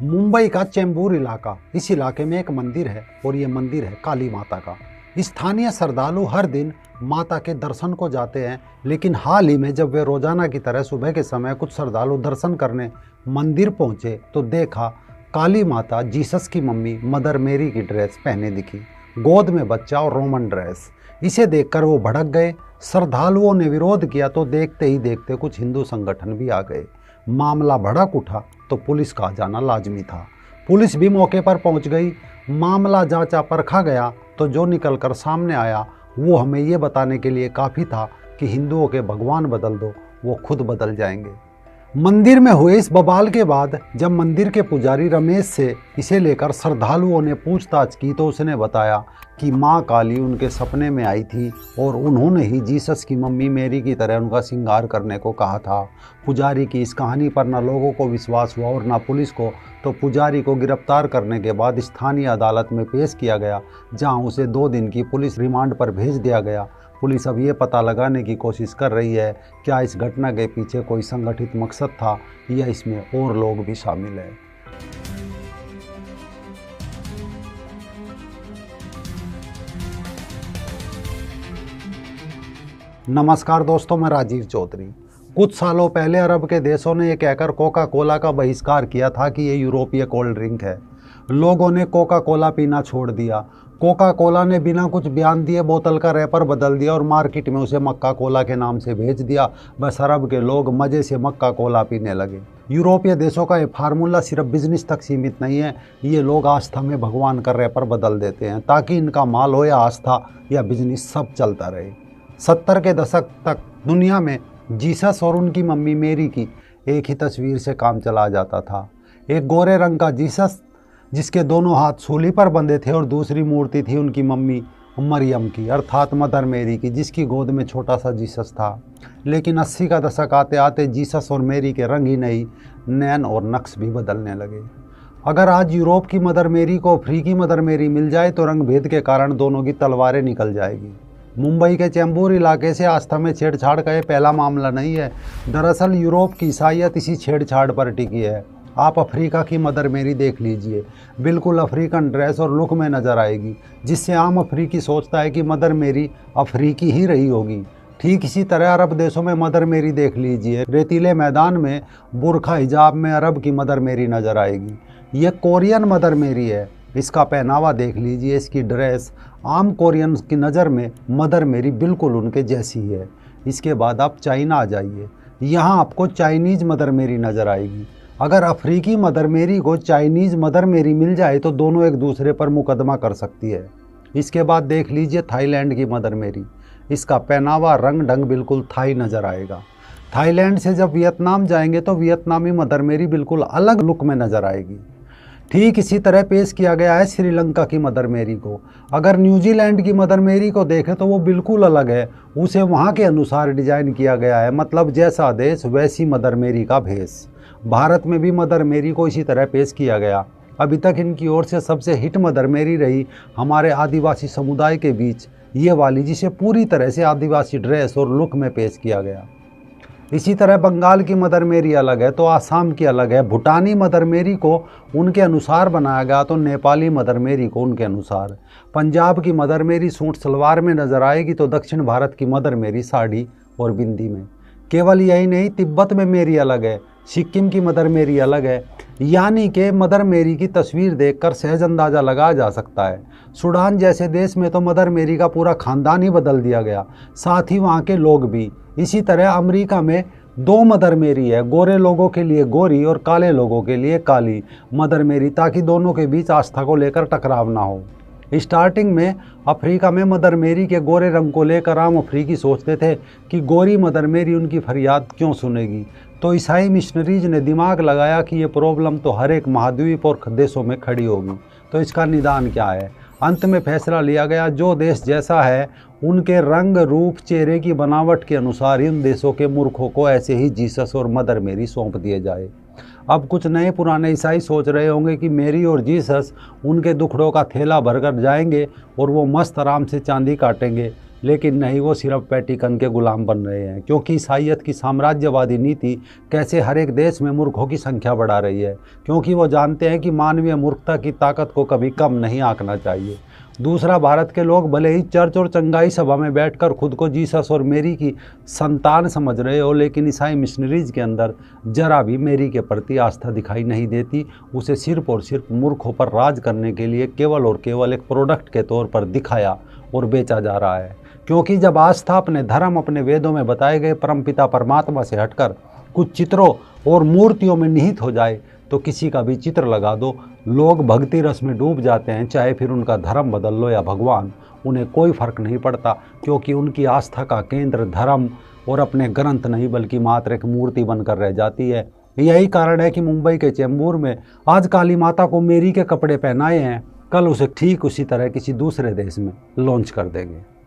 मुंबई का चेंबूर इलाका, इस इलाके में एक मंदिर है और ये मंदिर है काली माता का। स्थानीय श्रद्धालु हर दिन माता के दर्शन को जाते हैं, लेकिन हाल ही में जब वे रोजाना की तरह सुबह के समय कुछ श्रद्धालु दर्शन करने मंदिर पहुंचे तो देखा काली माता जीसस की मम्मी मदर मेरी की ड्रेस पहने दिखी, गोद में बच्चा और रोमन ड्रेस। इसे देखकर वो भड़क गए। श्रद्धालुओं ने विरोध किया तो देखते ही देखते कुछ हिंदू संगठन भी आ गए। मामला भड़क उठा तो पुलिस का आ जाना लाजमी था। पुलिस भी मौके पर पहुंच गई। मामला जांचा परखा गया तो जो निकलकर सामने आया वो हमें ये बताने के लिए काफ़ी था कि हिंदुओं के भगवान बदल दो, वो खुद बदल जाएंगे। मंदिर में हुए इस बवाल के बाद जब मंदिर के पुजारी रमेश से इसे लेकर श्रद्धालुओं ने पूछताछ की तो उसने बताया कि माँ काली उनके सपने में आई थी और उन्होंने ही जीसस की मम्मी मेरी की तरह उनका श्रृंगार करने को कहा था। पुजारी की इस कहानी पर न लोगों को विश्वास हुआ और न पुलिस को, तो पुजारी को गिरफ्तार करने के बाद स्थानीय अदालत में पेश किया गया, जहां उसे 2 दिन की पुलिस रिमांड पर भेज दिया गया। पुलिस अब ये पता लगाने की कोशिश कर रही है क्या इस घटना के पीछे कोई संगठित मकसद था या इसमें और लोग भी शामिल हैं। नमस्कार दोस्तों, मैं राजीव चौधरी। कुछ सालों पहले अरब के देशों ने ये कहकर कोका कोला का बहिष्कार किया था कि ये यूरोपीय कोल्ड ड्रिंक है। लोगों ने कोका कोला पीना छोड़ दिया। कोका कोला ने बिना कुछ बयान दिए बोतल का रैपर बदल दिया और मार्केट में उसे मक्का कोला के नाम से भेज दिया। बस अरब के लोग मज़े से मक्का कोला पीने लगे। यूरोपीय देशों का ये फार्मूला सिर्फ बिजनेस तक सीमित नहीं है। ये लोग आस्था में भगवान का रैपर बदल देते हैं ताकि इनका माल हो या आस्था या बिजनेस, सब चलता रहे। 70 के दशक तक दुनिया में जीसस और उनकी मम्मी मेरी की एक ही तस्वीर से काम चला जाता था। एक गोरे रंग का जीसस जिसके दोनों हाथ सूली पर बंधे थे और दूसरी मूर्ति थी उनकी मम्मी मरियम की, अर्थात मदर मेरी की, जिसकी गोद में छोटा सा जीसस था। लेकिन 80 का दशक आते आते जीसस और मेरी के रंग ही नहीं, नैन और नक्श भी बदलने लगे। अगर आज यूरोप की मदर मेरी को अफ्रीकी मदर मेरी मिल जाए तो रंग भेद के कारण दोनों की तलवारें निकल जाएगी। मुंबई के चेंबूर इलाके से आस्था में छेड़छाड़ का ये पहला मामला नहीं है। दरअसल यूरोप की ईसाईयत इसी छेड़छाड़ पर टिकी है। आप अफ्रीका की मदर मेरी देख लीजिए, बिल्कुल अफ्रीकन ड्रेस और लुक में नज़र आएगी, जिससे आम अफ्रीकी सोचता है कि मदर मेरी अफ्रीकी ही रही होगी। ठीक इसी तरह अरब देशों में मदर मेरी देख लीजिए, रेतीले मैदान में बुरखा हिजाब में अरब की मदर मेरी नज़र आएगी। ये कोरियन मदर मेरी है। इसका पहनावा देख लीजिए, इसकी ड्रेस आम कोरियन की नज़र में मदर मेरी बिल्कुल उनके जैसी है। इसके बाद आप चाइना आ जाइए, यहाँ आपको चाइनीज़ मदर मेरी नज़र आएगी। अगर अफ्रीकी मदर मेरी को चाइनीज़ मदर मेरी मिल जाए तो दोनों एक दूसरे पर मुकदमा कर सकती है। इसके बाद देख लीजिए थाईलैंड की मदर मेरी। इसका पहनावा रंग ढंग बिल्कुल थाई नज़र आएगा। थाईलैंड से जब वियतनाम जाएंगे तो वियतनामी मदर मेरी बिल्कुल अलग लुक में नज़र आएगी। ठीक इसी तरह पेश किया गया है श्रीलंका की मदर मेरी को। अगर न्यूजीलैंड की मदर मेरी को देखें तो वो बिल्कुल अलग है, उसे वहाँ के अनुसार डिजाइन किया गया है, मतलब जैसा देश वैसी मदर मेरी का भेष। भारत में भी मदर मेरी को इसी तरह पेश किया गया। अभी तक इनकी ओर से सबसे हिट मदर मेरी रही हमारे आदिवासी समुदाय के बीच ये वाली, जिसे पूरी तरह से आदिवासी ड्रेस और लुक में पेश किया गया। इसी तरह बंगाल की मदर मेरी अलग है तो आसाम की अलग है। भूटानी मदर मेरी को उनके अनुसार बनाया गया तो नेपाली मदर मेरी को उनके अनुसार। पंजाब की मदर मेरी सूट सलवार में नज़र आएगी तो दक्षिण भारत की मदर मेरी साड़ी और बिंदी में। केवल यही नहीं, तिब्बत में मेरी अलग है, सिक्किम की मदर मेरी अलग है। यानी कि मदर मेरी की तस्वीर देखकर सहज अंदाज़ा लगाया जा सकता है। सूडान जैसे देश में तो मदर मेरी का पूरा खानदान ही बदल दिया गया, साथ ही वहाँ के लोग भी। इसी तरह अमेरिका में 2 मदर मेरी है, गोरे लोगों के लिए गोरी और काले लोगों के लिए काली मदर मेरी, ताकि दोनों के बीच आस्था को लेकर टकराव ना हो। स्टार्टिंग में अफ्रीका में मदर मेरी के गोरे रंग को लेकर आम अफ्रीकी सोचते थे कि गोरी मदर मेरी उनकी फरियाद क्यों सुनेगी, तो ईसाई मिशनरीज ने दिमाग लगाया कि ये प्रॉब्लम तो हर एक महाद्वीप और देशों में खड़ी होगी, तो इसका निदान क्या है। अंत में फैसला लिया गया जो देश जैसा है उनके रंग रूप चेहरे की बनावट के अनुसार इन देशों के मूर्खों को ऐसे ही जीसस और मदर मेरी सौंप दिए जाए। अब कुछ नए पुराने ईसाई सोच रहे होंगे कि मेरी और जीसस उनके दुखड़ों का थैला भरकर जाएंगे और वो मस्त आराम से चांदी काटेंगे, लेकिन नहीं, वो सिर्फ वेटिकन के गुलाम बन रहे हैं, क्योंकि ईसाइयत की साम्राज्यवादी नीति कैसे हर एक देश में मूर्खों की संख्या बढ़ा रही है, क्योंकि वो जानते हैं कि मानवीय मूर्खता की ताकत को कभी कम नहीं आंकना चाहिए। दूसरा, भारत के लोग भले ही चर्च और चंगाई सभा में बैठकर खुद को जीसस और मेरी की संतान समझ रहे हो, लेकिन ईसाई मिशनरीज के अंदर जरा भी मेरी के प्रति आस्था दिखाई नहीं देती। उसे सिर्फ और सिर्फ मूर्खों पर राज करने के लिए केवल और केवल एक प्रोडक्ट के तौर पर दिखाया और बेचा जा रहा है। क्योंकि जब आस्था अपने धर्म, अपने वेदों में बताए गए परमपिता परमात्मा से हटकर कुछ चित्रों और मूर्तियों में निहित हो जाए तो किसी का भी चित्र लगा दो, लोग भक्ति रस में डूब जाते हैं। चाहे फिर उनका धर्म बदल लो या भगवान, उन्हें कोई फर्क नहीं पड़ता, क्योंकि उनकी आस्था का केंद्र धर्म और अपने ग्रंथ नहीं बल्कि मात्र एक मूर्ति बनकर रह जाती है। यही कारण है कि मुंबई के चेंबूर में आज काली माता को मेरी के कपड़े पहनाए हैं, कल उसे ठीक उसी तरह किसी दूसरे देश में लॉन्च कर देंगे।